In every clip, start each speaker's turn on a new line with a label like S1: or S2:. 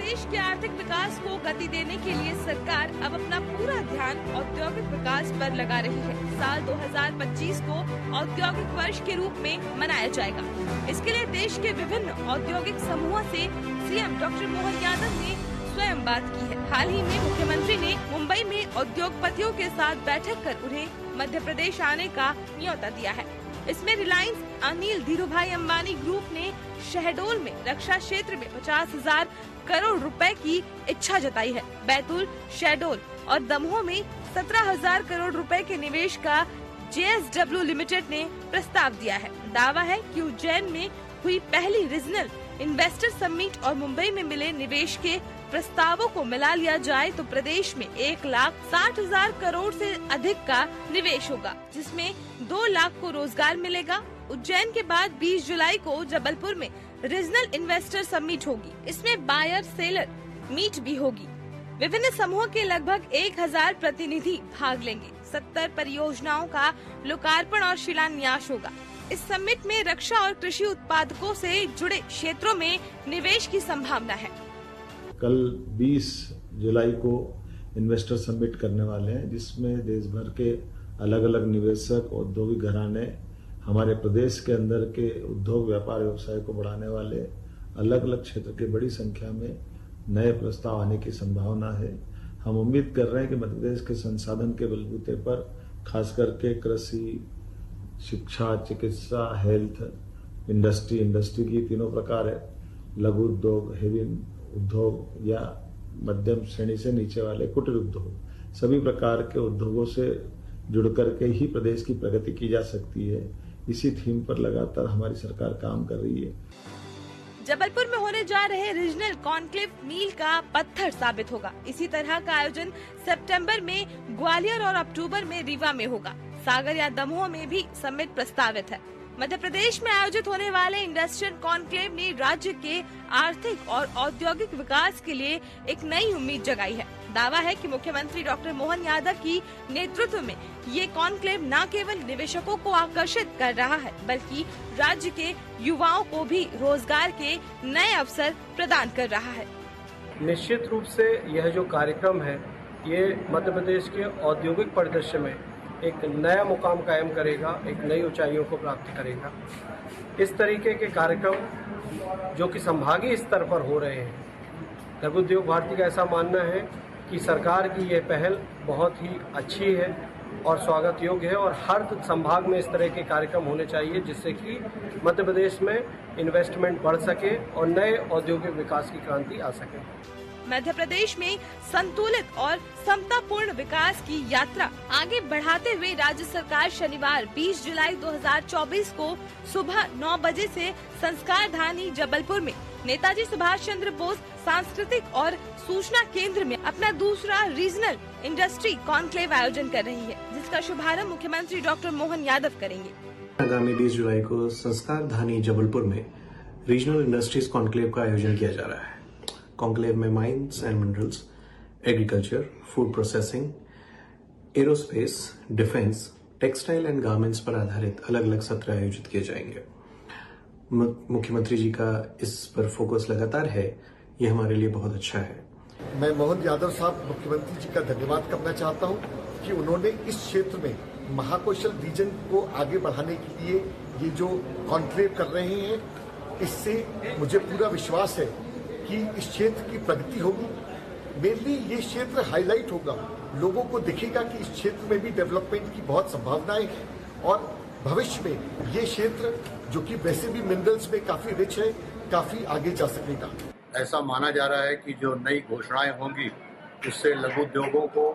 S1: प्रदेश के आर्थिक विकास को गति देने के लिए सरकार अब अपना पूरा ध्यान औद्योगिक विकास पर लगा रही है। साल 2025 को औद्योगिक वर्ष के रूप में मनाया जाएगा। इसके लिए देश के विभिन्न औद्योगिक समूहों से सीएम डॉक्टर मोहन यादव ने स्वयं बात की है। हाल ही में मुख्यमंत्री ने मुंबई में उद्योगपतियों के साथ बैठक कर उन्हें मध्य प्रदेश आने का न्योता दिया है। इसमें रिलायंस अनिल धीरूभाई अंबानी ग्रुप ने शहडोल में रक्षा क्षेत्र में 50,000 करोड़ रुपए की इच्छा जताई है। बैतूल, शहडोल और दमोह में 17,000 करोड़ रुपए के निवेश का JSW लिमिटेड ने प्रस्ताव दिया है। दावा है कि उज्जैन में हुई पहली रीजनल इन्वेस्टर समिट और मुंबई में मिले निवेश के प्रस्तावों को मिला लिया जाए तो प्रदेश में 1,60,000 करोड़ से अधिक का निवेश होगा, जिसमें 2 लाख को रोजगार मिलेगा। उज्जैन के बाद 20 जुलाई को जबलपुर में रीजनल इन्वेस्टर समिट होगी। इसमें बायर सेलर मीट भी होगी। विभिन्न समूहों के लगभग 1,000 प्रतिनिधि भाग लेंगे। 70 परियोजनाओं का लोकार्पण और शिलान्यास होगा। इस समिट में रक्षा और कृषि उत्पादकों से जुड़े क्षेत्रों में निवेश की संभावना है।
S2: कल 20 जुलाई को इन्वेस्टर समिट करने वाले हैं, जिसमें देश भर के अलग अलग निवेशक, औद्योगिक घराने, हमारे प्रदेश के अंदर के उद्योग, व्यापार, व्यवसाय को बढ़ाने वाले अलग अलग क्षेत्र के बड़ी संख्या में नए प्रस्ताव आने की संभावना है। हम उम्मीद कर रहे हैं कि मध्य प्रदेश के संसाधन के बलबूते पर खास करके कृषि, शिक्षा, चिकित्सा, हेल्थ, इंडस्ट्री की तीनों प्रकार है, लघु उद्योग, हेवी उद्योग या मध्यम श्रेणी से नीचे वाले कुटीर उद्योग, सभी प्रकार के उद्योगों से जुड़ करके ही प्रदेश की प्रगति की जा सकती है। इसी थीम पर लगातार हमारी सरकार काम कर रही है।
S1: जबलपुर में होने जा रहे रीजनल कॉन्क्लेव मील का पत्थर साबित होगा। इसी तरह का आयोजन सितंबर में ग्वालियर और अक्टूबर में रीवा में होगा। सागर या दमोह में भी समिट प्रस्तावित है। मध्य प्रदेश में आयोजित होने वाले इंडस्ट्रियल कॉन्क्लेव ने राज्य के आर्थिक और औद्योगिक विकास के लिए एक नई उम्मीद जगाई है। दावा है कि मुख्यमंत्री डॉक्टर मोहन यादव की नेतृत्व में ये कॉन्क्लेव न केवल निवेशकों को आकर्षित कर रहा है, बल्कि राज्य के युवाओं को भी रोजगार के नए अवसर प्रदान कर रहा है।
S3: निश्चित रूप से यह जो कार्यक्रम है, ये मध्य प्रदेश के औद्योगिक परिदृश्य में एक नया मुकाम कायम करेगा, एक नई ऊंचाइयों को प्राप्त करेगा। इस तरीके के कार्यक्रम जो कि संभागीय स्तर पर हो रहे हैं, लघु उद्योग भारती का ऐसा मानना है कि सरकार की यह पहल बहुत ही अच्छी है और स्वागत योग्य है और हर संभाग में इस तरह के कार्यक्रम होने चाहिए, जिससे कि मध्य प्रदेश में इन्वेस्टमेंट बढ़ सके और नए औद्योगिक विकास की क्रांति आ सके।
S1: मध्य प्रदेश में संतुलित और समतापूर्ण विकास की यात्रा आगे बढ़ाते हुए राज्य सरकार शनिवार 20 जुलाई 2024 को सुबह 9 बजे से संस्कार धानी जबलपुर में नेताजी सुभाष चंद्र बोस सांस्कृतिक और सूचना केंद्र में अपना दूसरा रीजनल इंडस्ट्री कॉन्क्लेव आयोजन कर रही है, जिसका शुभारंभ मुख्यमंत्री डॉक्टर मोहन यादव करेंगे।
S4: आगामी 20 जुलाई को संस्कार धानी जबलपुर में रीजनल इंडस्ट्रीज कॉन्क्लेव का आयोजन किया जा रहा है। कॉन्क्लेव में mines and minerals, agriculture, food processing, aerospace, defence, textile and garments पर आधारित अलग अलग सत्र आयोजित किए जाएंगे। मुख्यमंत्री जी का इस पर फोकस लगातार है, ये हमारे लिए बहुत अच्छा है।
S5: मैं मोहन यादव साहब मुख्यमंत्री जी का धन्यवाद करना चाहता हूं कि उन्होंने इस क्षेत्र में महाकौशल रीजन को आगे बढ़ाने के लिए ये जो कॉन्क्लेव कर रहे हैं, इससे मुझे पूरा विश्वास है कि इस क्षेत्र की प्रगति होगी। मेनली ये क्षेत्र हाईलाइट होगा, लोगों को दिखेगा कि इस क्षेत्र में भी डेवलपमेंट की बहुत संभावनाएं हैं और भविष्य में ये क्षेत्र जो कि वैसे भी मिनरल्स में काफी रिच है, काफी आगे जा सकेगा।
S6: ऐसा माना जा रहा है कि जो नई घोषणाएं होंगी उससे लघु उद्योगों को,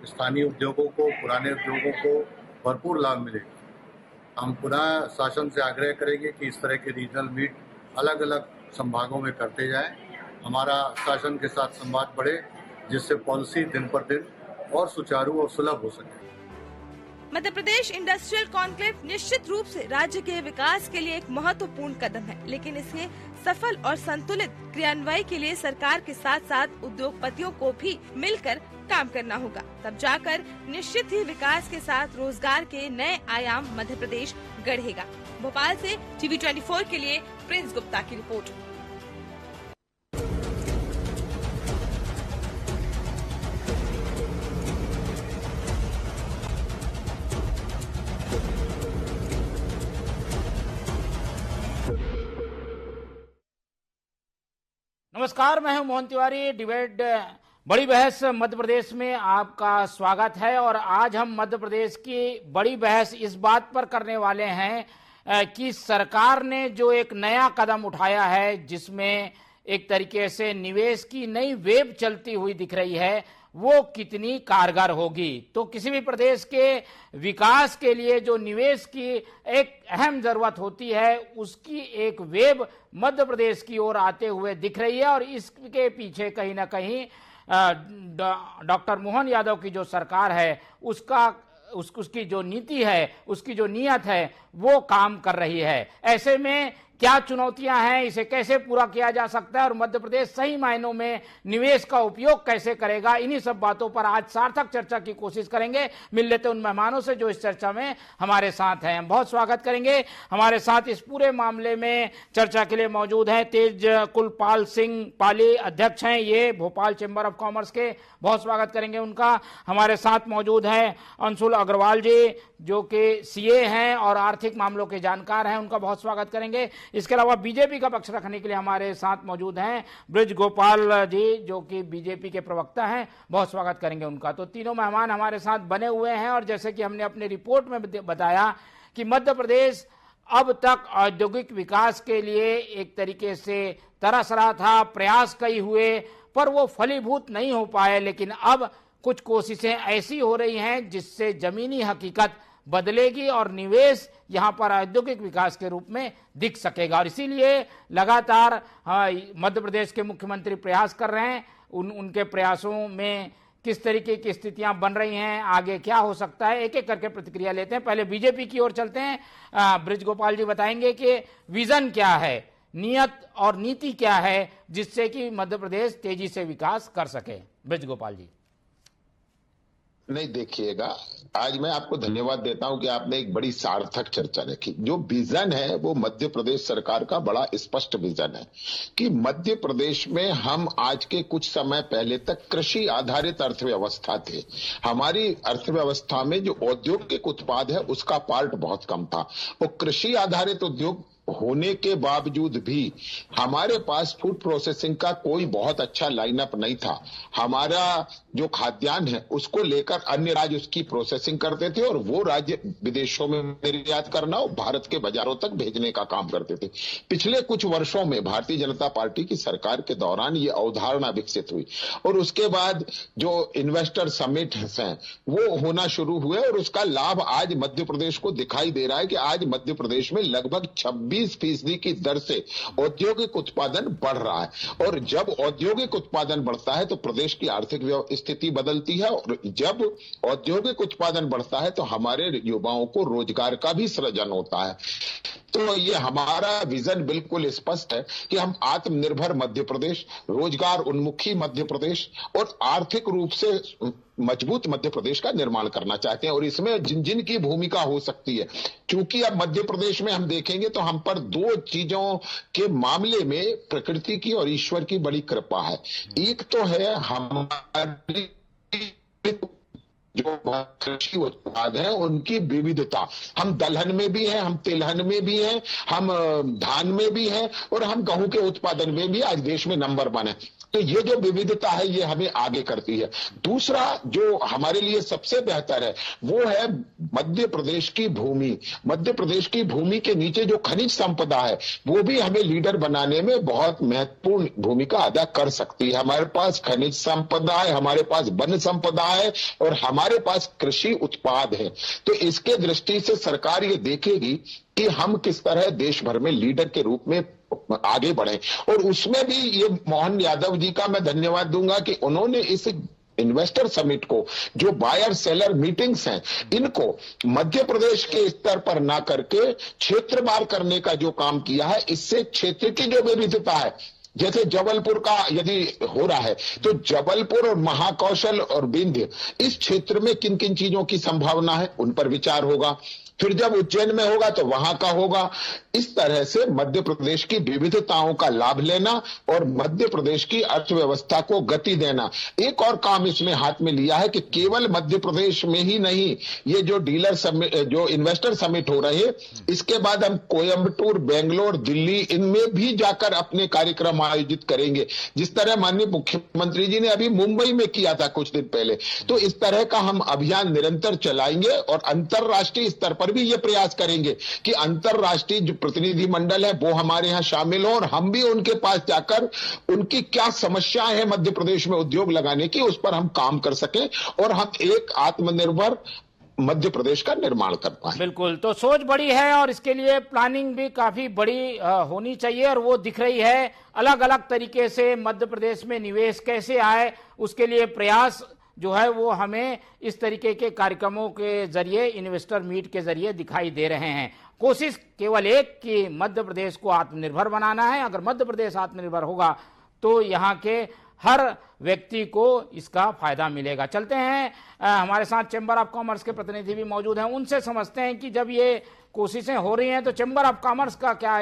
S6: स्थानीय उद्योगों को, पुराने उद्योगों को भरपूर लाभ मिलेगा। हम पुनः शासन से आग्रह करेंगे कि इस तरह के रीजनल मीट अलग अलग संभागों में करते जाएं। हमारा शासन के साथ संवाद बढ़े, जिससे पॉलिसी दिन पर दिन और सुचारू और सुलभ हो सके।
S1: मध्य प्रदेश इंडस्ट्रियल कॉन्क्लेव निश्चित रूप से राज्य के विकास के लिए एक महत्वपूर्ण कदम है, लेकिन इसके सफल और संतुलित क्रियान्वयन के लिए सरकार के साथ साथ उद्योगपतियों को भी मिलकर काम करना होगा। तब जाकर निश्चित ही विकास के साथ रोजगार के नए आयाम मध्य प्रदेश गढ़ेगा। भोपाल से TV24 के लिए प्रिंस गुप्ता की रिपोर्ट।
S7: नमस्कार, मैं हूं मोहन तिवारी। डिबेट बड़ी बहस मध्य प्रदेश में आपका स्वागत है। और आज हम मध्य प्रदेश की बड़ी बहस इस बात पर करने वाले हैं कि सरकार ने जो एक नया कदम उठाया है, जिसमें एक तरीके से निवेश की नई वेव चलती हुई दिख रही है, वो कितनी कारगर होगी। तो किसी भी प्रदेश के विकास के लिए जो निवेश की एक अहम जरूरत होती है, उसकी एक वेव मध्य प्रदेश की ओर आते हुए दिख रही है। और इसके पीछे कहीं ना कहीं डॉक्टर मोहन यादव की जो सरकार है उसकी जो नीति है, उसकी जो नीयत है, वो काम कर रही है। ऐसे में क्या चुनौतियां हैं, इसे कैसे पूरा किया जा सकता है और मध्य प्रदेश सही मायनों में निवेश का उपयोग कैसे करेगा, इन्हीं सब बातों पर आज सार्थक चर्चा की कोशिश करेंगे। मिल लेते उन मेहमानों से जो इस चर्चा में हमारे साथ हैं। हम बहुत स्वागत करेंगे। हमारे साथ इस पूरे मामले में चर्चा के लिए मौजूद हैं तेज कुलपाल सिंह पाली, अध्यक्ष हैं ये भोपाल चैम्बर ऑफ कॉमर्स के, बहुत स्वागत करेंगे उनका। हमारे साथ मौजूद हैं अंशुल अग्रवाल जी, जो कि सीए हैं और आर्थिक मामलों के जानकार हैं, उनका बहुत स्वागत करेंगे। इसके अलावा बीजेपी का पक्ष रखने के लिए हमारे साथ मौजूद हैं ब्रिज गोपाल जी, जो कि बीजेपी के प्रवक्ता हैं, बहुत स्वागत करेंगे उनका। तो तीनों मेहमान हमारे साथ बने हुए हैं। और जैसे कि हमने अपने रिपोर्ट में बताया कि मध्य प्रदेश अब तक औद्योगिक विकास के लिए एक तरीके से तरस रहा था, प्रयास कई हुए, पर वो फलीभूत नहीं हो पाए। लेकिन अब कुछ कोशिशें ऐसी हो रही हैं जिससे जमीनी हकीकत बदलेगी और निवेश यहां पर औद्योगिक विकास के रूप में दिख सकेगा। और इसीलिए लगातार मध्य प्रदेश के मुख्यमंत्री प्रयास कर रहे हैं। उनके प्रयासों में किस तरीके की स्थितियां बन रही हैं, आगे क्या हो सकता है, एक एक करके प्रतिक्रिया लेते हैं। पहले बीजेपी की ओर चलते हैं। ब्रिज गोपाल जी बताएंगे कि विजन क्या है, नियत और नीति क्या है, जिससे कि मध्य प्रदेश तेजी से विकास कर सके। ब्रिज गोपाल जी।
S8: नहीं, देखिएगा, आज मैं आपको धन्यवाद देता हूं कि आपने एक बड़ी सार्थक चर्चा रखी। जो विजन है वो मध्य प्रदेश सरकार का बड़ा स्पष्ट विजन है कि मध्य प्रदेश में हम आज के कुछ समय पहले तक कृषि आधारित अर्थव्यवस्था थे। हमारी अर्थव्यवस्था में जो औद्योगिक उत्पाद है उसका पार्ट बहुत कम था। और कृषि आधारित उद्योग होने के बावजूद भी हमारे पास फूड प्रोसेसिंग का कोई बहुत अच्छा लाइनअप नहीं था। हमारा जो खाद्यान्न है उसको लेकर अन्य राज्य उसकी प्रोसेसिंग करते थे और वो राज्य विदेशों में निर्यात करना और भारत के बाजारों तक भेजने का काम करते थे। पिछले कुछ वर्षों में भारतीय जनता पार्टी की सरकार के दौरान ये अवधारणा विकसित हुई और उसके बाद जो इन्वेस्टर समिट हैं वो होना शुरू हुए और उसका लाभ आज मध्य प्रदेश को दिखाई दे रहा है कि आज मध्य प्रदेश में लगभग 26% की दर से औद्योगिक उत्पादन बढ़ रहा है। और जब औद्योगिक उत्पादन बढ़ता है तो प्रदेश की आर्थिक स्थिति बदलती है और जब औद्योगिक उत्पादन बढ़ता है तो हमारे युवाओं को रोजगार का भी सृजन होता है। तो ये हमारा विजन बिल्कुल स्पष्ट है कि हम आत्मनिर्भर मध्य प्रदेश, रोजगार उन्मुखी मध्य प्रदेश और आर्थिक रूप से मजबूत मध्य प्रदेश का निर्माण करना चाहते हैं। और इसमें जिन जिन की भूमिका हो सकती है, क्योंकि अब मध्य प्रदेश में हम देखेंगे तो हम पर दो चीजों के मामले में प्रकृति की और ईश्वर की बड़ी कृपा है। एक तो है हमारी जो कृषि उत्पाद है उनकी विविधता। हम दलहन में भी हैं, हम तिलहन में भी हैं, हम धान में भी हैं और हम गेहूं के उत्पादन में भी आज देश में नंबर 1 है। तो ये जो विविधता है ये हमें आगे करती है। दूसरा जो हमारे लिए सबसे बेहतर है वो है मध्य प्रदेश की भूमि। मध्य प्रदेश की भूमि के नीचे जो खनिज संपदा है वो भी हमें लीडर बनाने में बहुत महत्वपूर्ण भूमिका अदा कर सकती है। हमारे पास खनिज संपदा है, हमारे पास वन संपदा है और हमारे पास कृषि उत्पाद है। तो इसके दृष्टि से सरकार ये देखेगी कि हम किस तरह देश भर में लीडर के रूप में आगे बढ़े। और उसमें भी ये मोहन यादव जी का मैं धन्यवाद दूंगा कि उन्होंने इस इन्वेस्टर समिट को, जो बायर सेलर मीटिंग्स हैं, इनको मध्य प्रदेश के स्तर पर ना करके क्षेत्रवार करने का जो काम किया है, इससे क्षेत्र की जो विविधता है, जैसे जबलपुर का यदि हो रहा है तो जबलपुर और महाकौशल और विंध्य इस क्षेत्र में किन किन चीजों की संभावना है उन पर विचार होगा। फिर जब उज्जैन में होगा तो वहां का होगा। इस तरह से मध्य प्रदेश की विविधताओं का लाभ लेना और मध्य प्रदेश की अर्थव्यवस्था को गति देना। एक और काम इसमें हाथ में लिया है कि केवल मध्य प्रदेश में ही नहीं, ये जो डीलर समिट, जो इन्वेस्टर समिट हो रहे, इसके बाद हम कोयम्बटूर, बेंगलोर, दिल्ली, इनमें भी जाकर अपने कार्यक्रम आयोजित करेंगे, जिस तरह माननीय मुख्यमंत्री जी ने अभी मुंबई में किया था कुछ दिन पहले। तो इस तरह का हम अभियान निरंतर चलाएंगे और अंतरराष्ट्रीय स्तर पर भी ये प्रयास करेंगे कि अंतरराष्ट्रीय जो प्रतिनिधि मंडल है वो हमारे यहाँ शामिल हो और हम भी उनके पास जाकर उनकी क्या समस्याएं हैं मध्य प्रदेश में उद्योग लगाने की, उस पर हम काम कर सकें और हम एक आत्मनिर्भर मध्य प्रदेश का निर्माण कर पाए।
S7: बिल्कुल, तो सोच बड़ी है और इसके लिए प्लानिंग भी काफी बड़ी होनी चाहिए और वो दिख रही है। अलग अलग तरीके से मध्य प्रदेश में निवेश कैसे आए, उसके लिए प्रयास जो है वो हमें इस तरीके के कार्यक्रमों के जरिए, इन्वेस्टर मीट के जरिए दिखाई दे रहे हैं। कोशिश केवल एक कि मध्य प्रदेश को आत्मनिर्भर बनाना है। अगर मध्य प्रदेश आत्मनिर्भर होगा तो यहाँ के हर व्यक्ति को इसका फायदा मिलेगा। चलते हैं, हमारे साथ चैम्बर ऑफ कॉमर्स के प्रतिनिधि भी मौजूद हैं, उनसे समझते हैं कि जब ये कोशिशें हो रही हैं तो चैम्बर ऑफ कॉमर्स का क्या,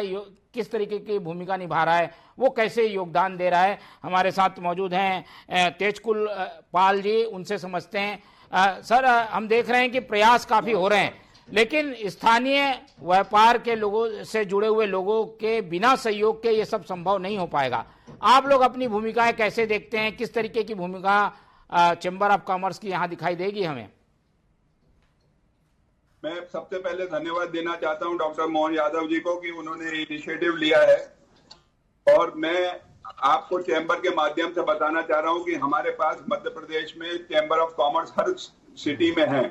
S7: किस तरीके की भूमिका निभा रहा है, वो कैसे योगदान दे रहा है। हमारे साथ मौजूद हैं तेजकुल पाल जी, उनसे समझते हैं। सर, हम देख रहे हैं कि प्रयास काफी हो रहे हैं, लेकिन स्थानीय व्यापार के लोगों से जुड़े हुए लोगों के बिना सहयोग के ये सब संभव नहीं हो पाएगा। आप लोग अपनी भूमिकाएं कैसे देखते हैं, किस तरीके की भूमिका चैम्बर ऑफ कॉमर्स की यहाँ दिखाई देगी हमें?
S9: मैं सबसे पहले धन्यवाद देना चाहता हूं डॉक्टर मोहन यादव जी को कि उन्होंने इनिशिएटिव लिया है, और मैं आपको चैम्बर के माध्यम से बताना चाह रहा हूं कि हमारे पास मध्य प्रदेश में chamber of commerce her city में है।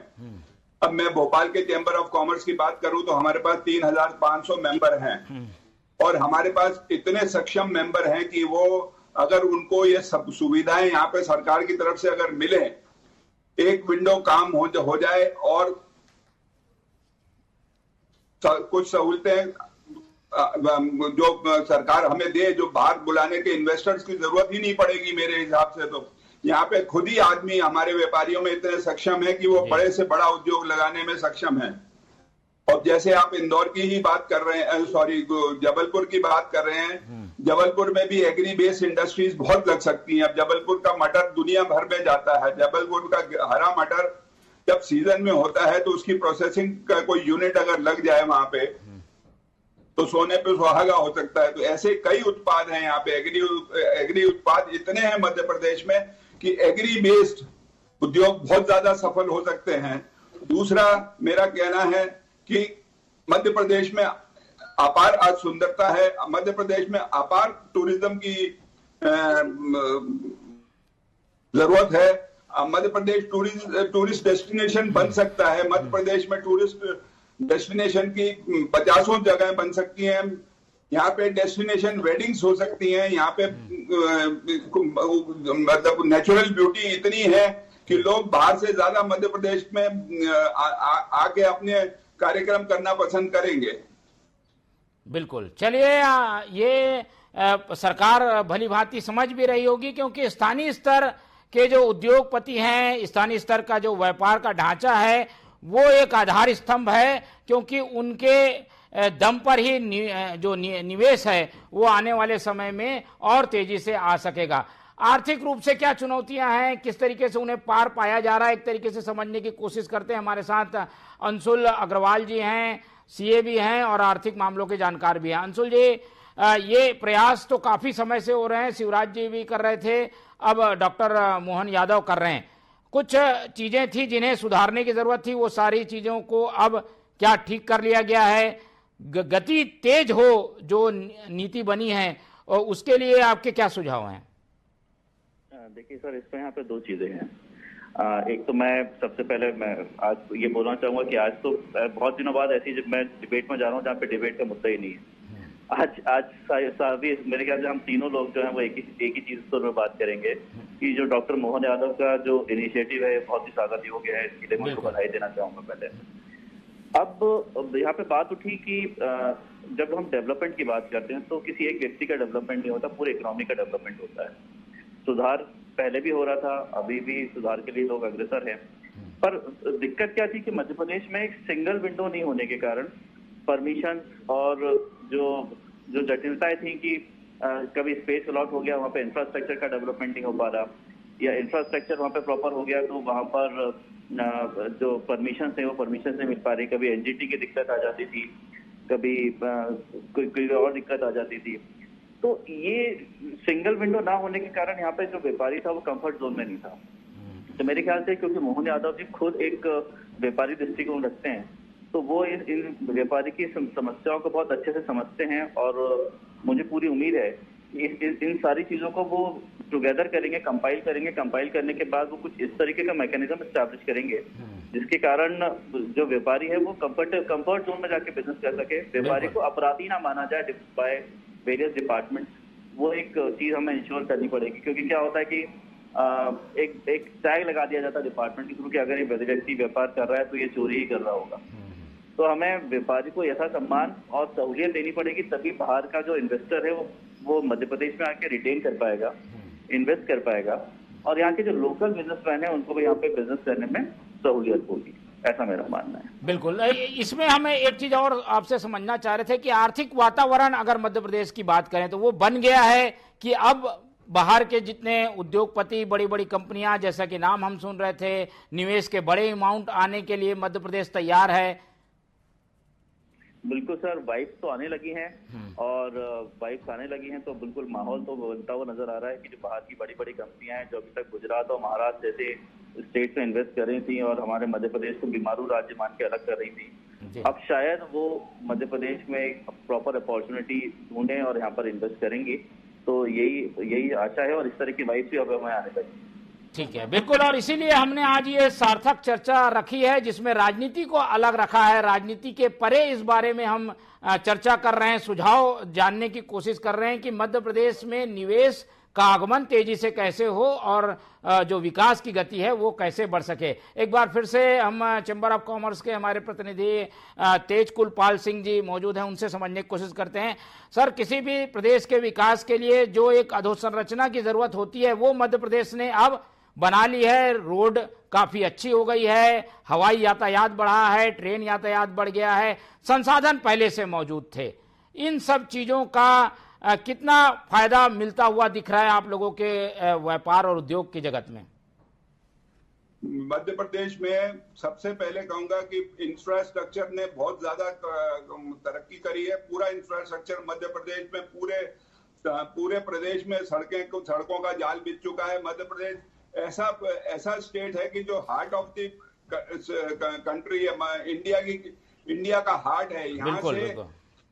S9: अब मैं भोपाल के चैम्बर ऑफ कॉमर्स की बात करूं तो हमारे पास 3500 मेंबर हैं और हमारे पास इतने सक्षम मेंबर हैं कि वो अगर उनको ये सब सुविधाएं यहाँ पे सरकार की तरफ से अगर मिले, एक विंडो काम हो जाए और कुछ सहूलतें जो सरकार हमें दे, जो बाहर बुलाने के इन्वेस्टर्स की जरूरत ही नहीं पड़ेगी मेरे हिसाब से। तो यहाँ पे खुद ही आदमी हमारे व्यापारियों में इतने सक्षम है कि वो बड़े से बड़ा उद्योग लगाने में सक्षम है। और जैसे आप इंदौर की ही बात कर रहे हैं, सॉरी जबलपुर की बात कर रहे हैं, जबलपुर में भी एग्री बेस्ड इंडस्ट्रीज बहुत लग सकती हैं। अब जबलपुर का मटर दुनिया भर में जाता है। जबलपुर का हरा मटर जब सीजन में होता है तो उसकी प्रोसेसिंग का कोई यूनिट अगर लग जाए वहां पे तो सोने पे सुहागा हो सकता है। तो ऐसे कई उत्पाद हैं यहाँ पे, एग्री उत्पाद इतने हैं मध्य प्रदेश में कि एग्री बेस्ड उद्योग बहुत ज्यादा सफल हो सकते हैं। दूसरा मेरा कहना है कि मध्य प्रदेश में अपार आज सुंदरता है, मध्य प्रदेश में अपार टूरिज्म की जरूरत है। मध्य प्रदेश टूरिस्ट डेस्टिनेशन बन सकता है। मध्य प्रदेश में टूरिस्ट डेस्टिनेशन की 50 जगह बन सकती हैं। यहाँ पे डेस्टिनेशन वेडिंग्स हो सकती हैं। यहाँ पे मतलब नेचुरल ब्यूटी इतनी है कि लोग बाहर से ज्यादा मध्य प्रदेश में आके अपने कार्यक्रम करना पसंद करेंगे।
S7: बिल्कुल, चलिए, ये सरकार भली भांति समझ भी रही होगी, क्योंकि स्थानीय स्तर के जो उद्योगपति हैं, स्थानीय स्तर का जो व्यापार का ढांचा है, वो एक आधार स्तंभ है, क्योंकि उनके दम पर ही जो निवेश है वो आने वाले समय में और तेजी से आ सकेगा। आर्थिक रूप से क्या चुनौतियां हैं, किस तरीके से उन्हें पार पाया जा रहा है, एक तरीके से समझने की कोशिश करते हैं। हमारे साथ अंशुल अग्रवाल जी हैं, सीए भी हैं और आर्थिक मामलों के जानकार भी हैं। अंशुल जी, ये प्रयास तो काफी समय से हो रहे हैं, शिवराज जी भी कर रहे थे, अब डॉक्टर मोहन यादव कर रहे हैं। कुछ चीजें थी जिन्हें सुधारने की जरूरत थी, वो सारी चीजों को अब क्या ठीक कर लिया गया है? गति तेज हो जो नीति बनी है, और उसके लिए आपके क्या सुझाव हैं?
S10: देखिए सर, इसमें यहाँ पे दो चीजें हैं। एक तो मैं सबसे पहले मैं आज ये बोलना चाहूंगा कि आज तो बहुत दिनों बाद ऐसी जब मैं डिबेट में जा रहा हूँ जहाँ पे डिबेट का मुद्दा ही नहीं है। आज मेरे ख्याल से हम तीनों लोग जो हैं वो एक ही चीज पर बात करेंगे कि जो डॉक्टर मोहन यादव का जो इनिशिएटिव है बहुत ही स्वागत योग्य है। इसके लिए मैं उनको बधाई देना चाहूंगा पहले। अब यहाँ पे बात उठी कि जब हम डेवलपमेंट की बात करते हैं तो किसी एक व्यक्ति का डेवलपमेंट नहीं होता, पूरे इकोनॉमी का डेवलपमेंट होता है। सुधार पहले भी हो रहा था, अभी भी सुधार के लिए लोग अग्रसर हैं, पर दिक्कत क्या थी कि मध्य प्रदेश में एक सिंगल विंडो नहीं होने के कारण परमिशन और जो जटिलताएं थी कि कभी स्पेस अलॉट हो गया, वहाँ पे इंफ्रास्ट्रक्चर का डेवलपमेंट नहीं हो पा रहा, या इंफ्रास्ट्रक्चर वहाँ पे प्रॉपर हो गया तो वहाँ पर जो परमिशन है वो परमिशन से मिल पा रही, कभी एनजीटी की दिक्कत आ जाती थी, कभी कोई और दिक्कत आ जाती थी। तो ये सिंगल विंडो ना होने के कारण यहाँ पे जो व्यापारी था वो कंफर्ट जोन में नहीं था। तो मेरे ख्याल से क्योंकि मोहन यादव जी खुद एक व्यापारी दृष्टिकोण रखते हैं, तो वो इन व्यापारी की समस्याओं को बहुत अच्छे से समझते हैं और मुझे पूरी उम्मीद है कि इन सारी चीजों को वो टुगेदर करेंगे, कंपाइल करने के बाद वो कुछ इस तरीके का मैकेनिज्म एस्टैब्लिश करेंगे जिसके कारण जो व्यापारी है वो कंफर्ट जोन में जाके बिजनेस कर सके, व्यापारी को अपराधी ना माना जाए बाय वेरियस डिपार्टमेंट। वो एक चीज हमें इंश्योर करनी पड़ेगी, क्योंकि क्या होता है कि एक टैग लगा दिया जाता है डिपार्टमेंट के थ्रू कि अगर ये व्यक्ति व्यापार कर रहा है तो ये चोरी ही कर रहा होगा। तो हमें व्यापारी को यथा सम्मान और सहूलियत देनी पड़ेगी, तभी बाहर का जो इन्वेस्टर है वो मध्य प्रदेश में आके रिटेन कर पाएगा, इन्वेस्ट कर पाएगा, और यहाँ के जो लोकल बिजनेसमैन है उनको भी यहाँ पे बिजनेस करने में सहूलियत होगी, ऐसा मेरा मानना है।
S7: बिल्कुल, इसमें हमें एक चीज और आपसे समझना चाह रहे थे कि आर्थिक वातावरण अगर मध्य प्रदेश की बात करें तो वो बन गया है कि अब बाहर के जितने उद्योगपति, बड़ी बड़ी कंपनियां, जैसा कि नाम हम सुन रहे थे, निवेश के बड़े अमाउंट आने के लिए मध्य प्रदेश तैयार है।
S10: बिल्कुल सर, वाइब्स तो आने लगी हैं और वाइब्स आने लगी हैं तो बिल्कुल माहौल तो बनता हुआ नजर आ रहा है कि जो बाहर की बड़ी बड़ी कंपनियां हैं जो अभी तक गुजरात और महाराष्ट्र जैसे स्टेट में इन्वेस्ट कर रही थी और हमारे मध्य प्रदेश को बीमारू राज्य मान के अलग कर रही थी, अब शायद वो मध्य प्रदेश में एक प्रॉपर अपॉर्चुनिटी ढूंढें और यहाँ पर इन्वेस्ट करेंगी। तो यही आशा है और इस तरह की वाइब्स भी अब हमें आने लगी।
S7: ठीक है, बिल्कुल, और इसीलिए हमने आज ये सार्थक चर्चा रखी है जिसमें राजनीति को अलग रखा है। राजनीति के परे इस बारे में हम चर्चा कर रहे हैं, सुझाव जानने की कोशिश कर रहे हैं कि मध्य प्रदेश में निवेश का आगमन तेजी से कैसे हो और जो विकास की गति है वो कैसे बढ़ सके। एक बार फिर से हम चैम्बर ऑफ कॉमर्स के हमारे प्रतिनिधि तेजकुल पाल सिंह जी मौजूद हैं, उनसे समझने की कोशिश करते हैं। सर, किसी भी प्रदेश के विकास के लिए जो एक अधोसंरचना की जरूरत होती है वो मध्य प्रदेश ने अब बना ली है। रोड काफी अच्छी हो गई है, हवाई यातायात बढ़ा है, ट्रेन यातायात बढ़ गया है, संसाधन पहले से मौजूद थे। इन सब चीजों का कितना फायदा मिलता हुआ दिख रहा है आप लोगों के व्यापार और उद्योग की जगत में?
S9: मध्य प्रदेश में सबसे पहले कहूंगा कि इंफ्रास्ट्रक्चर ने बहुत ज्यादा तरक्की करी है। पूरा इंफ्रास्ट्रक्चर मध्य प्रदेश में पूरे प्रदेश में सड़कों का जाल बिछ चुका है। मध्य प्रदेश ऐसा स्टेट है कि जो हार्ट ऑफ द कंट्री है, इंडिया का हार्ट है। यहाँ से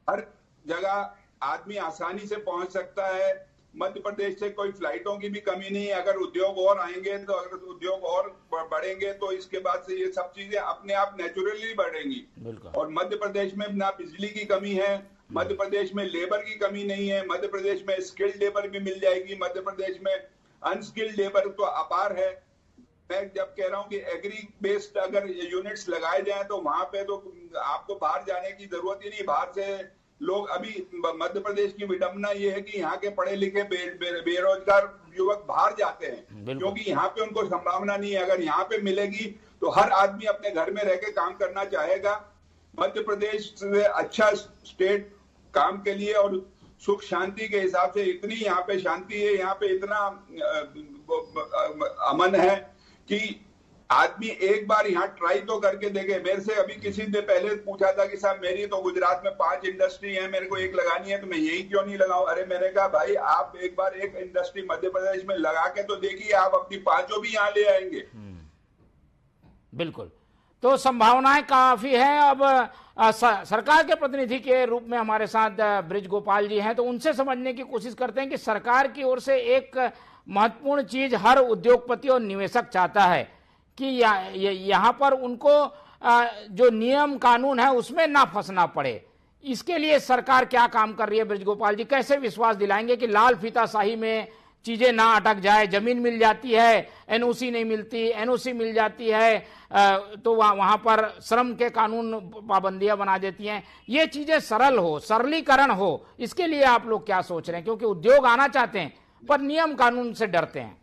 S9: हर जगह आदमी आसानी से पहुंच सकता है। मध्य प्रदेश से कोई फ्लाइटों की भी कमी नहीं है। अगर उद्योग और आएंगे तो अगर उद्योग और बढ़ेंगे तो इसके बाद से ये सब चीजें अपने आप नेचुरली बढ़ेंगी। और मध्य प्रदेश में ना बिजली की कमी है, मध्य प्रदेश में लेबर की कमी नहीं है, मध्य प्रदेश में स्किल्ड लेबर भी मिल जाएगी, मध्य प्रदेश में अनस्किल्ड लेबर तो अपार है। मैं जब कह रहा हूँ कि एग्री बेस्ड अगर यूनिट्स लगाए जाएं तो वहां पे तो आपको बाहर जाने की जरूरत ही नहीं। बाहर से लोग अभी मध्य प्रदेश की विडंबना ये है कि यहाँ के पढ़े लिखे बेरोजगार युवक बाहर जाते हैं क्योंकि यहाँ पे उनको संभावना नहीं है। अगर यहाँ पे मिलेगी तो हर आदमी अपने घर में रह के काम करना चाहेगा। मध्य प्रदेश से अच्छा स्टेट काम के लिए और सुख शांति के हिसाब से इतनी यहाँ पे शांति है, यहाँ पे इतना अमन है कि आदमी एक बार यहाँ ट्राई तो करके देखे। मेरे से अभी किसी ने पहले पूछा था कि साहब मेरी तो गुजरात में 5 इंडस्ट्री है, मेरे को एक लगानी है तो मैं यही क्यों नहीं लगाऊं। अरे मैंने कहा भाई आप एक बार एक इंडस्ट्री मध्य प्रदेश में लगा के तो देखिए, आप अपनी 5 भी यहाँ ले आएंगे।
S7: बिल्कुल, तो संभावनाएं काफी हैं। अब सरकार के प्रतिनिधि के रूप में हमारे साथ ब्रिज गोपाल जी हैं, तो उनसे समझने की कोशिश करते हैं कि सरकार की ओर से एक महत्वपूर्ण चीज हर उद्योगपति और निवेशक चाहता है कि यहाँ पर उनको जो नियम कानून है उसमें ना फंसना पड़े। इसके लिए सरकार क्या काम कर रही है ब्रिज गोपाल जी? कैसे विश्वास दिलाएंगे कि लाल फीताशाही में चीजें ना अटक जाए? जमीन मिल जाती है, एनओसी नहीं मिलती, एनओसी मिल जाती है तो वहां पर श्रम के कानून पाबंदियां बना देती हैं। ये चीजें सरल हो, सरलीकरण हो, इसके लिए आप लोग क्या सोच रहे हैं? क्योंकि उद्योग आना चाहते हैं पर नियम कानून से डरते हैं।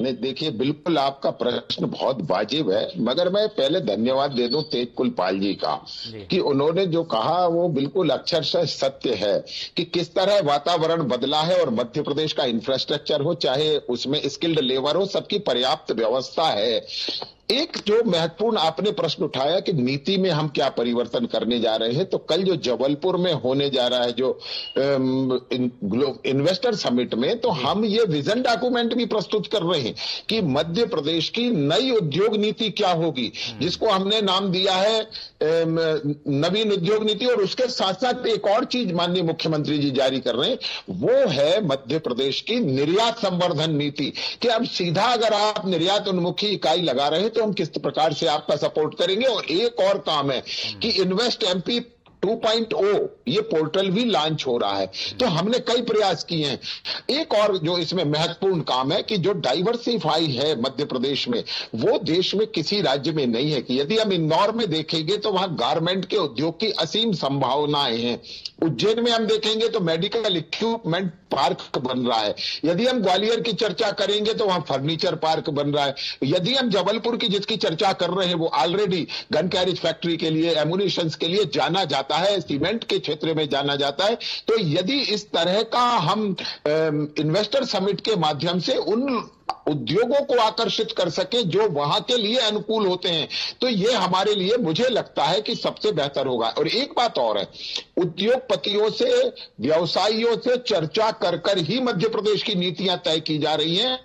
S8: नहीं, देखिए, बिल्कुल आपका प्रश्न बहुत वाजिब है, मगर मैं पहले धन्यवाद दे दूं तेजकुल पाल जी का कि उन्होंने जो कहा वो बिल्कुल अक्षरशः सत्य है कि किस तरह वातावरण बदला है और मध्य प्रदेश का इंफ्रास्ट्रक्चर हो, चाहे उसमें स्किल्ड लेबर हो, सबकी पर्याप्त व्यवस्था है। एक जो महत्वपूर्ण आपने प्रश्न उठाया कि नीति में हम क्या परिवर्तन करने जा रहे हैं, तो कल जो जबलपुर में होने जा रहा है जो इन्वेस्टर समिट में, तो हम ये विजन डॉक्यूमेंट भी प्रस्तुत कर रहे हैं कि मध्य प्रदेश की नई उद्योग नीति क्या होगी, जिसको हमने नाम दिया है नवीन उद्योग नीति। और उसके साथ साथ एक और चीज माननीय मुख्यमंत्री जी जारी कर रहे हैं, वो है मध्य प्रदेश की निर्यात संवर्धन नीति कि अब सीधा अगर आप निर्यात उन्मुखी इकाई लगा रहे हैं तो हम किस प्रकार से आपका सपोर्ट करेंगे। और एक और काम है कि इन्वेस्ट एमपी 2.0 ये पोर्टल भी लॉन्च हो रहा है, तो हमने कई प्रयास किए हैं। एक और जो इसमें महत्वपूर्ण काम है कि जो डाइवर्सिफाई है मध्य प्रदेश में, वो देश में किसी राज्य में नहीं है। कि यदि हम इंदौर में देखेंगे तो वहां गारमेंट के उद्योग की असीम संभावनाएं हैं। उज्जैन में हम देखेंगे तो मेडिकल इक्विपमेंट पार्क बन रहा है। यदि हम ग्वालियर की चर्चा करेंगे तो वहां फर्नीचर पार्क बन रहा है। यदि हम जबलपुर की जिसकी चर्चा कर रहे हैं, वो ऑलरेडी गन कैरेज फैक्ट्री के लिए, एमुनिशंस के लिए जाना जाता है, सीमेंट के क्षेत्र में जाना जाता है। तो यदि इस तरह का हम इन्वेस्टर समिट के माध्यम से उन उद्योगों को आकर्षित कर सके जो वहां के लिए अनुकूल होते हैं, तो ये हमारे लिए मुझे लगता है कि सबसे बेहतर होगा। और एक बात और है, उद्योगपतियों से, व्यवसायियों से चर्चा कर कर ही मध्य प्रदेश की नीतियां तय की जा रही हैं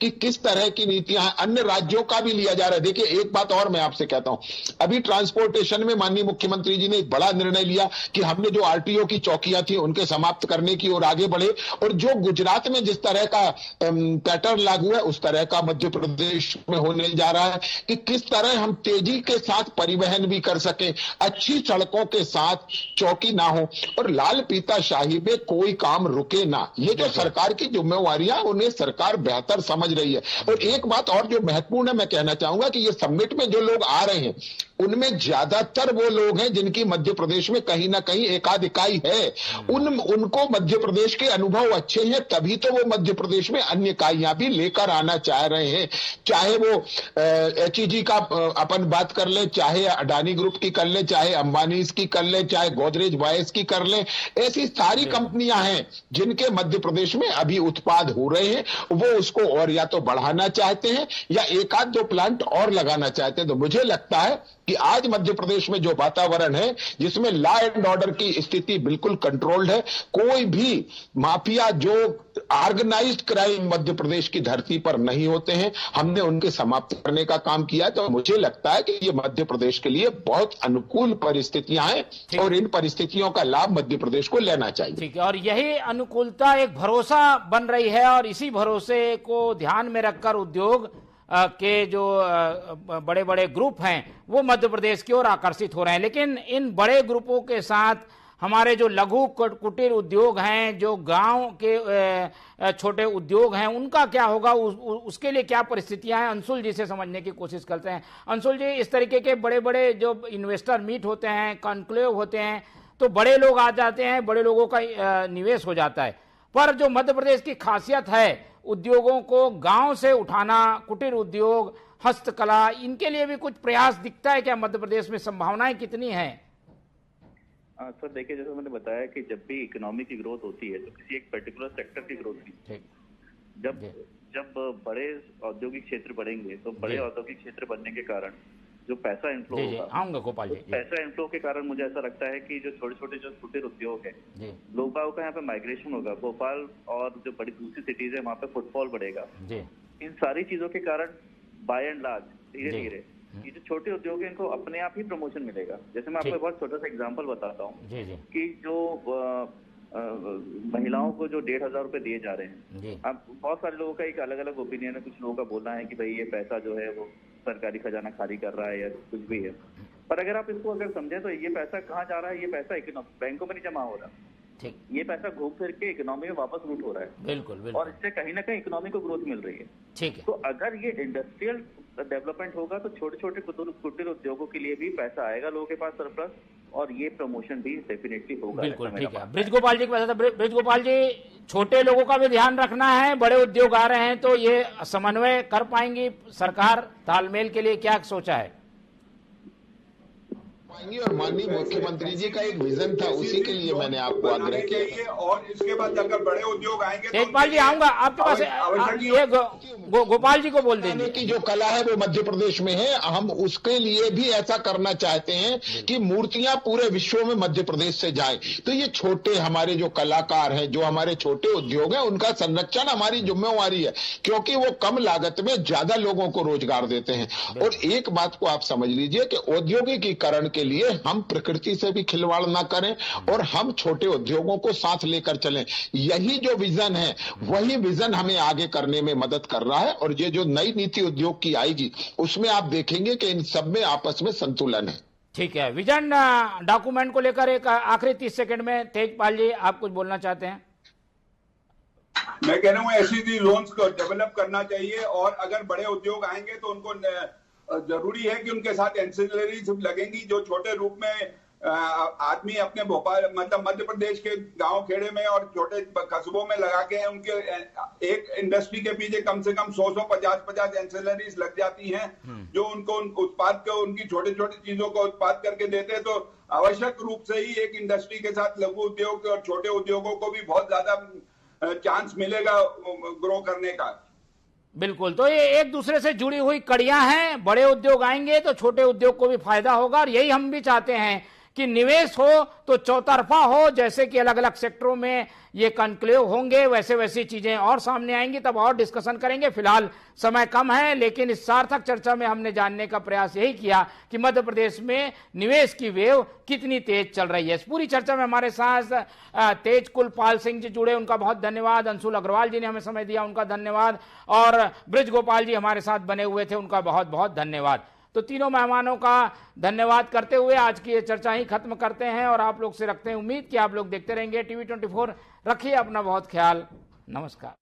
S8: कि किस तरह की नीतियां अन्य राज्यों का भी लिया जा रहा है। देखिए, एक बात और मैं आपसे कहता हूं, अभी ट्रांसपोर्टेशन में माननीय मुख्यमंत्री जी ने एक बड़ा निर्णय लिया कि हमने जो आरटीओ की चौकियां थी उनके समाप्त करने की ओर आगे बढ़े। और जो गुजरात में जिस तरह का पैटर्न लागू है, उस तरह का मध्य प्रदेश में होने जा रहा है कि किस तरह हम तेजी के साथ परिवहन भी कर सके, अच्छी सड़कों के साथ चौकी ना हो और लाल पीता शाही में कोई काम रुके ना। ये जो सरकार की जिम्मेवारियां, उन्हें सरकार बेहतर समझ रही है। और एक बात और जो महत्वपूर्ण है, मैं कहना चाहूंगा कि ये समिट में जो लोग आ रहे हैं उनमें ज्यादातर वो लोग हैं जिनकी मध्य प्रदेश में कहीं ना कहीं एकाध इकाई है। उनको मध्य प्रदेश के अनुभव अच्छे हैं, तभी तो वो मध्य प्रदेश में अन्य इकाइयां भी लेकर आना चाह रहे हैं। चाहे वो HEG का अपन बात कर ले, चाहे अडानी ग्रुप की कर ले, चाहे अंबानी की कर ले, चाहे गोदरेज वायस की कर ले, ऐसी सारी कंपनियां हैं जिनके मध्य प्रदेश में अभी उत्पाद हो रहे हैं। वो उसको और या तो बढ़ाना चाहते हैं या एक आध दो प्लांट और लगाना चाहते हैं। तो मुझे लगता है कि आज मध्य प्रदेश में जो वातावरण है, जिसमें लॉ एंड ऑर्डर की स्थिति बिल्कुल कंट्रोल्ड है, कोई भी माफिया, जो ऑर्गेनाइज्ड क्राइम मध्य प्रदेश की धरती पर नहीं होते हैं, हमने उनके समाप्त करने का काम किया है। तो मुझे लगता है कि ये मध्य प्रदेश के लिए बहुत अनुकूल परिस्थितियां हैं और इन परिस्थितियों का लाभ मध्य प्रदेश को लेना चाहिए।
S7: ठीक है, और यही अनुकूलता एक भरोसा बन रही है और इसी भरोसे को ध्यान में रखकर उद्योग के जो बड़े बड़े ग्रुप हैं वो मध्य प्रदेश की ओर आकर्षित हो रहे हैं। लेकिन इन बड़े ग्रुपों के साथ हमारे जो लघु कुटीर उद्योग हैं, जो गांव के छोटे उद्योग हैं, उनका क्या होगा, उसके लिए क्या परिस्थितियां हैं, अंशुल जी से समझने की कोशिश करते हैं। अंशुल जी, इस तरीके के बड़े बड़े जो इन्वेस्टर मीट होते हैं, कॉन्क्लेव होते हैं, तो बड़े लोग आ जाते हैं, बड़े लोगों का निवेश हो जाता है। पर जो मध्य प्रदेश की खासियत है, उद्योगों को गांव से उठाना, कुटीर उद्योग, हस्तकला, इनके लिए भी कुछ प्रयास दिखता है क्या मध्य प्रदेश में? संभावनाएं कितनी हैं?
S10: सर देखिए, जैसे मैंने बताया कि जब भी इकोनॉमी की ग्रोथ होती है तो किसी एक पर्टिकुलर सेक्टर की ग्रोथ नहीं। जब बड़े औद्योगिक क्षेत्र बढ़ेंगे तो बड़े औद्योगिक क्षेत्र बनने के कारण जो पैसा इनफ्लो होगा,
S7: गोपाल जी,
S10: पैसा इनफ्लो के कारण मुझे ऐसा लगता है कि जो छोटे छोटे जो कुटीर उद्योग है, लोगों का यहाँ पे माइग्रेशन होगा। भोपाल और जो बड़ी दूसरी सिटीज है वहाँ पे फुटफॉल बढ़ेगा। इन सारी चीजों के कारण बाय एंड लार्ज धीरे धीरे ये जो छोटे उद्योग है इनको अपने आप ही प्रमोशन मिलेगा। जैसे मैं आपको बहुत छोटा सा एग्जांपल बताता हूँ कि जो महिलाओं को जो 1,500 रुपए दिए जा रहे हैं, अब बहुत सारे लोगों का एक अलग अलग ओपिनियन है। कुछ लोगों का बोलना है कि भाई ये पैसा जो है वो सरकारी खजाना खाली कर रहा है या कुछ भी है। पर अगर आप इसको अगर समझे तो ये पैसा कहाँ जा रहा है? ये पैसा बैंकों में नहीं जमा हो रहा, ये पैसा घूम फिर के इकोनॉमी में वापस रूट हो रहा है।
S7: बिल्कुल।
S10: और इससे कहीं ना कहीं इकोनॉमी को ग्रोथ मिल रही है।
S7: ठीक है।
S10: तो अगर ये इंडस्ट्रियल डेवलपमेंट होगा तो छोटे छोटे कुटीर उद्योगों के लिए भी पैसा आएगा लोगों के पास सरप्लस, और ये प्रमोशन भी डेफिनेटली होगा।
S7: बिल्कुल ठीक है। ब्रिज गोपाल जी के पास ब्रिज गोपाल जी, छोटे लोगों का भी ध्यान रखना है, बड़े उद्योग आ रहे हैं तो ये समन्वय कर पाएंगी सरकार, तालमेल के लिए क्या सोचा है?
S8: और माननीय मुख्यमंत्री जी का एक विजन था, उसी के लिए मैंने आपको आग्रह किया।
S9: और इसके बाद अगर बड़े उद्योग आएंगे
S7: तेजपाल जी आऊंगा आपके पास, ये गोपाल जी को बोल देंगे
S8: कि जो कला है वो मध्य प्रदेश में है, हम उसके लिए भी ऐसा करना चाहते हैं कि मूर्तियां पूरे विश्व में मध्य प्रदेश से जाए। तो ये छोटे हमारे जो कलाकार हैं, जो हमारे छोटे उद्योग हैं, उनका संरक्षण हमारी जिम्मेवारी है, क्योंकि वो कम लागत में ज्यादा लोगों को रोजगार देते हैं। और एक बात को आप समझ लीजिए कि औद्योगिकीकरण के लिए हम प्रकृति से भी खिलवाड़ ना करें और हम छोटे उद्योगों को साथ लेकर चलें। यही जो विजन है, वही विजन हमें आगे करने में मदद कर रहा है। और ये जो नई नीति उद्योग की आएगी, उसमें आप देखेंगे कि इन सब में आपस में संतुलन है।
S7: ठीक है। विजन डॉक्यूमेंट को लेकर एक आखिरी 30 सेकंड में तेजपाल जी आप कुछ बोलना चाहते हैं?
S9: मैं कह रहा हूँ एसईजी लोन्स को डेवलप करना चाहिए, और अगर बड़े उद्योग आएंगे तो उनको जरूरी है कि उनके साथ एंसिलरीज लगेंगी, जो छोटे रूप में आदमी अपने भोपाल मतलब मध्य प्रदेश के गांव खेड़े में और छोटे कस्बों में लगा के उनके एक इंडस्ट्री के पीछे कम से कम 100-150 एंसिलरीज लग जाती हैं, जो उनको उत्पाद को, उनकी छोटी छोटी चीजों को उत्पाद करके देते हैं। तो आवश्यक रूप से ही एक इंडस्ट्री के साथ लघु उद्योग और छोटे उद्योगों को भी बहुत ज्यादा चांस मिलेगा ग्रो करने का।
S7: बिल्कुल, तो ये एक दूसरे से जुड़ी हुई कड़ियां हैं। बड़े उद्योग आएंगे तो छोटे उद्योग को भी फायदा होगा, और यही हम भी चाहते हैं कि निवेश हो तो चौतरफा हो। जैसे कि अलग अलग सेक्टरों में ये कॉन्क्लेव होंगे, वैसे वैसी चीजें और सामने आएंगी, तब और डिस्कशन करेंगे। फिलहाल समय कम है, लेकिन इस सार्थक चर्चा में हमने जानने का प्रयास यही किया कि मध्य प्रदेश में निवेश की वेव कितनी तेज चल रही है। इस पूरी चर्चा में हमारे साथ तेज कुलपाल सिंह जी जुड़े, उनका बहुत धन्यवाद। अंशुल अग्रवाल जी ने हमें समय दिया, उनका धन्यवाद। और ब्रिज गोपाल जी हमारे साथ बने हुए थे, उनका बहुत बहुत धन्यवाद। तो तीनों मेहमानों का धन्यवाद करते हुए आज की ये चर्चा ही खत्म करते हैं, और आप लोग से रखते हैं उम्मीद कि आप लोग देखते रहेंगे TV 24। रखिए अपना बहुत ख्याल। नमस्कार।